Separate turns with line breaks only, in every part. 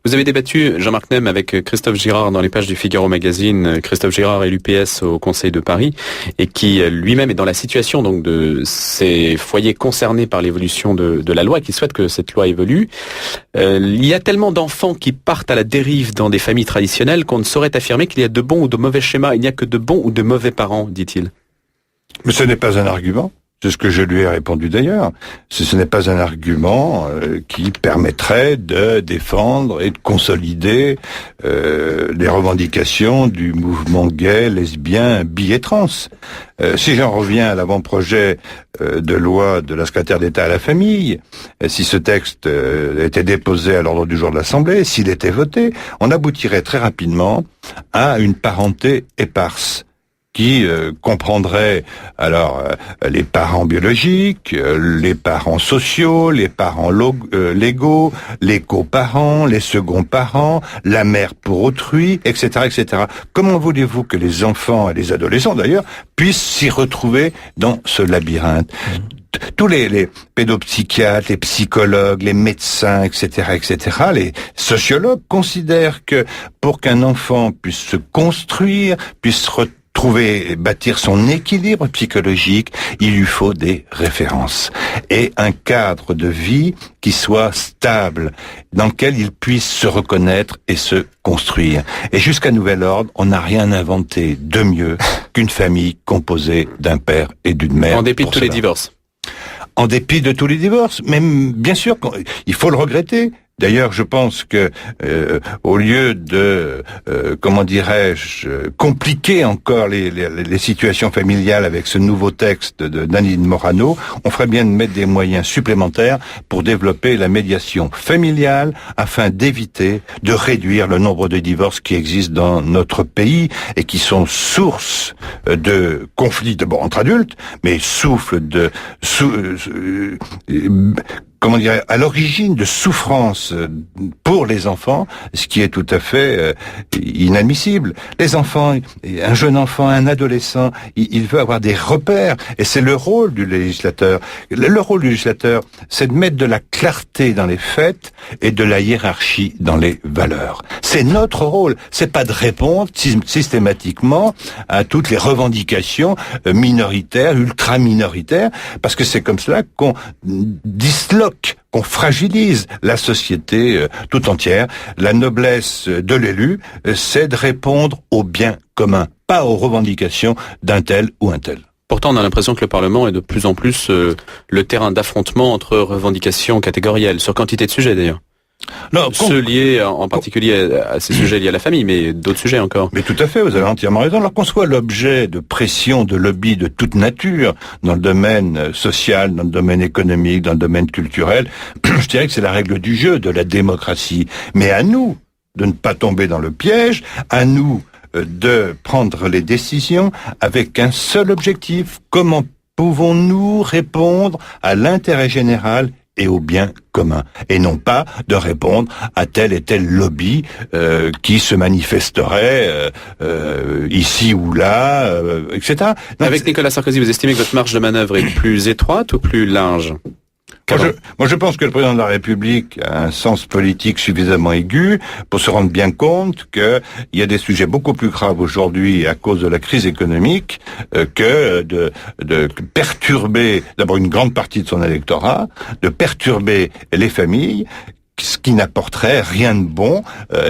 Vous avez débattu, Jean-Marc Nem, avec Christophe Girard dans les pages du Figaro Magazine. Christophe Girard est l'UPS au Conseil de Paris et qui lui-même est dans la situation donc de ces foyers concernés par l'évolution de la loi et qui souhaite que cette loi évolue. Il y a tellement d'enfants qui partent à la dérive dans des familles traditionnelles qu'on ne saurait affirmer qu'il y a de bons ou de mauvais schémas. Il n'y a que de bons ou de mauvais parents, dit-il.
Mais ce n'est pas un argument. C'est ce que je lui ai répondu d'ailleurs. Ce n'est pas un argument qui permettrait de défendre et de consolider les revendications du mouvement gay, lesbien, bi et trans. Si j'en reviens à l'avant-projet de loi de la secrétaire d'État à la famille, si ce texte était déposé à l'ordre du jour de l'Assemblée, s'il était voté, on aboutirait très rapidement à une parenté éparse qui comprendrait alors les parents biologiques, les parents sociaux, les parents légaux, les coparents, les seconds parents, la mère pour autrui, etc., etc. Comment voulez-vous que les enfants et les adolescents d'ailleurs puissent s'y retrouver dans ce labyrinthe? Tous les pédopsychiatres, les psychologues, les médecins, etc., etc., les sociologues considèrent que pour qu'un enfant puisse se construire, puisse bâtir son équilibre psychologique, il lui faut des références et un cadre de vie qui soit stable, dans lequel il puisse se reconnaître et se construire. Et jusqu'à nouvel ordre, on n'a rien inventé de mieux qu'une famille composée d'un père et d'une mère.
En dépit de tous les divorces.
En dépit de tous les divorces, même bien sûr, il faut le regretter. D'ailleurs, je pense que au lieu de comment dirais-je compliquer encore les situations familiales avec ce nouveau texte de Nadine Morano, on ferait bien de mettre des moyens supplémentaires pour développer la médiation familiale afin d'éviter de réduire le nombre de divorces qui existent dans notre pays et qui sont source de conflits d'abord entre adultes, mais souffle de à l'origine de souffrance pour les enfants, ce qui est tout à fait inadmissible. Les enfants, un jeune enfant, un adolescent, il veut avoir des repères, et c'est le rôle du législateur. Le rôle du législateur, c'est de mettre de la clarté dans les faits et de la hiérarchie dans les valeurs. C'est notre rôle, c'est pas de répondre systématiquement à toutes les revendications minoritaires, ultra-minoritaires, parce que c'est comme cela qu'on disloque, qu'on fragilise la société tout entière. La noblesse de l'élu, c'est de répondre au bien commun, pas aux revendications d'un tel ou un tel.
Pourtant, on a l'impression que le Parlement est de plus en plus le terrain d'affrontement entre revendications catégorielles, sur quantité de sujets d'ailleurs. Non, ceux liés en particulier à ces sujets liés à la famille, mais d'autres sujets encore.
Mais tout à fait, vous avez entièrement raison. Alors qu'on soit l'objet de pression, de lobby de toute nature, dans le domaine social, dans le domaine économique, dans le domaine culturel, je dirais que c'est la règle du jeu de la démocratie. Mais à nous de ne pas tomber dans le piège, à nous de prendre les décisions avec un seul objectif. Comment pouvons-nous répondre à l'intérêt général et au bien commun, et non pas de répondre à tel et tel lobby qui se manifesterait ici ou là, etc.
Avec Nicolas Sarkozy, vous estimez que votre marge de manœuvre est plus étroite ou plus large ?
Moi, je pense que le président de la République a un sens politique suffisamment aigu pour se rendre bien compte qu'il y a des sujets beaucoup plus graves aujourd'hui à cause de la crise économique que de perturber d'abord une grande partie de son électorat, de perturber les familles, ce qui n'apporterait rien de bon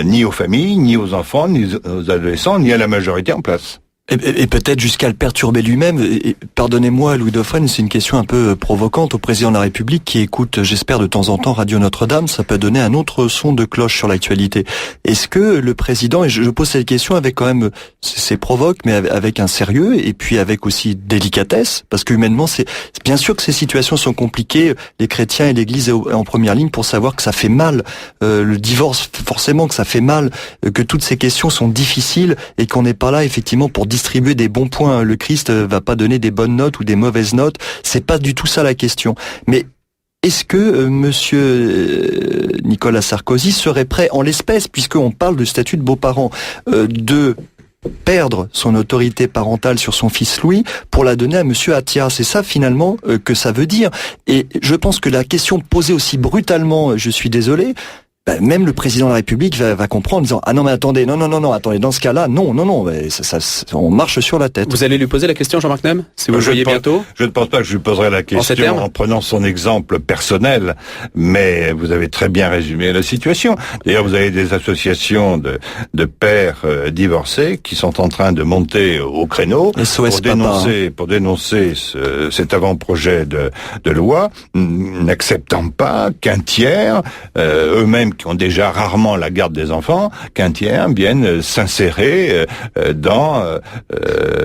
ni aux familles, ni aux enfants, ni aux adolescents, ni à la majorité en place.
Et peut-être jusqu'à le perturber lui-même. Et pardonnez-moi, Louis Dauphren, c'est une question un peu provocante au président de la République qui écoute, j'espère, de temps en temps Radio Notre-Dame. Ça peut donner un autre son de cloche sur l'actualité. Est-ce que le président, et je pose cette question avec quand même, c'est provoque, mais avec un sérieux et puis avec aussi délicatesse, parce que humainement, c'est bien sûr que ces situations sont compliquées. Les chrétiens et l'Église est en première ligne pour savoir que ça fait mal. Le divorce, forcément que ça fait mal, que toutes ces questions sont difficiles et qu'on n'est pas là effectivement pour distribuer des bons points. Le Christ va pas donner des bonnes notes ou des mauvaises notes. C'est pas du tout ça la question. Mais est-ce que monsieur Nicolas Sarkozy serait prêt, en l'espèce, puisqu'on parle de statut de beau-parent, de perdre son autorité parentale sur son fils Louis pour la donner à monsieur Attia? C'est ça finalement que ça veut dire. Et je pense que la question posée aussi brutalement, je suis désolé, même le président de la République va comprendre en disant ah non mais attendez, non, attendez, dans ce cas-là, non, mais on marche sur la tête.
Vous allez lui poser la question, Jean-Marc Nehm, si vous le voyez bientôt?
Je ne pense pas que je lui poserai la question en prenant son exemple personnel, mais vous avez très bien résumé la situation. D'ailleurs, vous avez des associations de pères divorcés qui sont en train de monter au créneau pour dénoncer cet avant-projet de loi, n'acceptant pas qu'un tiers, eux-mêmes qui ont déjà rarement la garde des enfants, qu'un tiers vienne s'insérer dans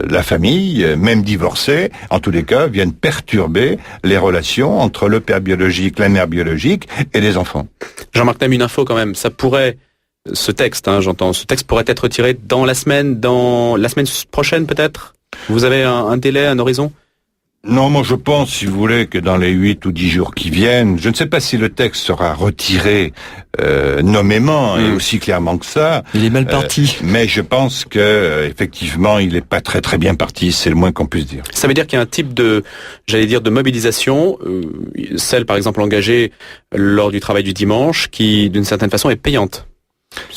la famille, même divorcée, en tous les cas, viennent perturber les relations entre le père biologique, la mère biologique et les enfants.
Jean-Marc Nehm, une info quand même, ça pourrait, ce texte pourrait être retiré dans la semaine prochaine peut-être? Vous avez un délai, un horizon?
Non, moi je pense, si vous voulez, que dans les 8 ou 10 jours qui viennent, je ne sais pas si le texte sera retiré nommément et aussi clairement que ça.
Il est mal parti.
Mais je pense que effectivement, il n'est pas très très bien parti, c'est le moins qu'on puisse dire.
Ça veut dire qu'il y a un type de mobilisation, celle par exemple engagée lors du travail du dimanche, qui d'une certaine façon est payante.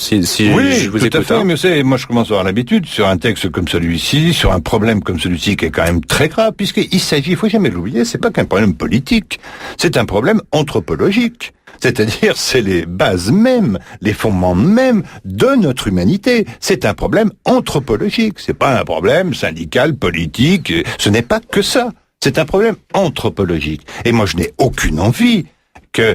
Oui, je vous tout à fait, mais vous savez, moi je commence à avoir l'habitude sur un texte comme celui-ci, sur un problème comme celui-ci qui est quand même très grave, puisqu'il s'agit, il faut jamais l'oublier, c'est pas qu'un problème politique, c'est un problème anthropologique. C'est-à-dire, c'est les bases mêmes, les fondements mêmes de notre humanité. C'est un problème anthropologique, c'est pas un problème syndical, politique, ce n'est pas que ça. C'est un problème anthropologique. Et moi je n'ai aucune envie que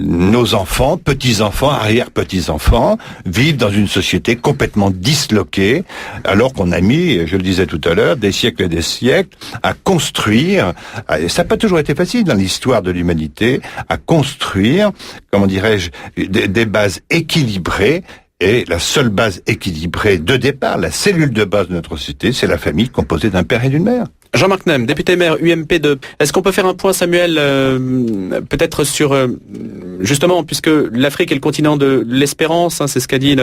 nos enfants, petits-enfants, arrière-petits-enfants vivent dans une société complètement disloquée, alors qu'on a mis, je le disais tout à l'heure, des siècles et des siècles à construire, ça n'a pas toujours été facile dans l'histoire de l'humanité, à construire, comment dirais-je, des bases équilibrées. Et la seule base équilibrée de départ, la cellule de base de notre société, c'est la famille composée d'un père et d'une mère.
Jean-Marc Nehm, député maire UMP de... Est-ce qu'on peut faire un point, Samuel, peut-être sur... justement, puisque l'Afrique est le continent de l'espérance, c'est ce qu'a dit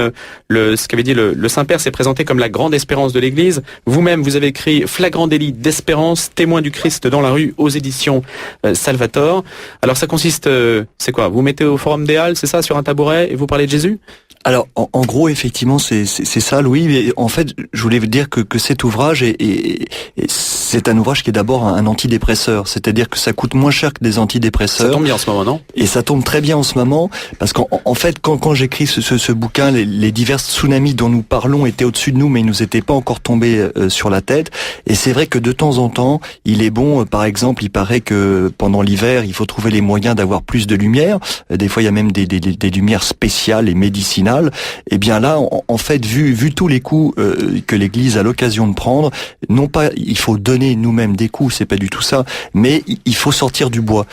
ce qu'avait dit le Saint-Père, s'est présenté comme la grande espérance de l'Église. Vous-même, vous avez écrit Flagrant délit d'espérance, témoin du Christ dans la rue, aux éditions Salvator. Alors ça consiste, c'est quoi? Vous mettez au Forum des Halles, c'est ça, sur un tabouret, et vous parlez de Jésus?
Alors, en gros, effectivement, c'est ça, Louis. Mais en fait, je voulais vous dire que cet ouvrage c'est un ouvrage qui est d'abord un antidépresseur. C'est-à-dire que ça coûte moins cher que des antidépresseurs.
Ça tombe bien en ce moment, non?
Et ça tombe très bien en ce moment, parce qu'en fait, quand j'écris ce bouquin, les divers tsunamis dont nous parlons étaient au-dessus de nous, mais ils nous étaient pas encore tombés sur la tête. Et c'est vrai que de temps en temps, il est bon, par exemple, il paraît que pendant l'hiver, il faut trouver les moyens d'avoir plus de lumière. Des fois, il y a même des lumières spéciales et médicinales. Et bien là, en fait, vu tous les coups que l'Église a l'occasion de prendre, non pas il faut donner nous-mêmes des coups, c'est pas du tout ça, mais il faut sortir du bois.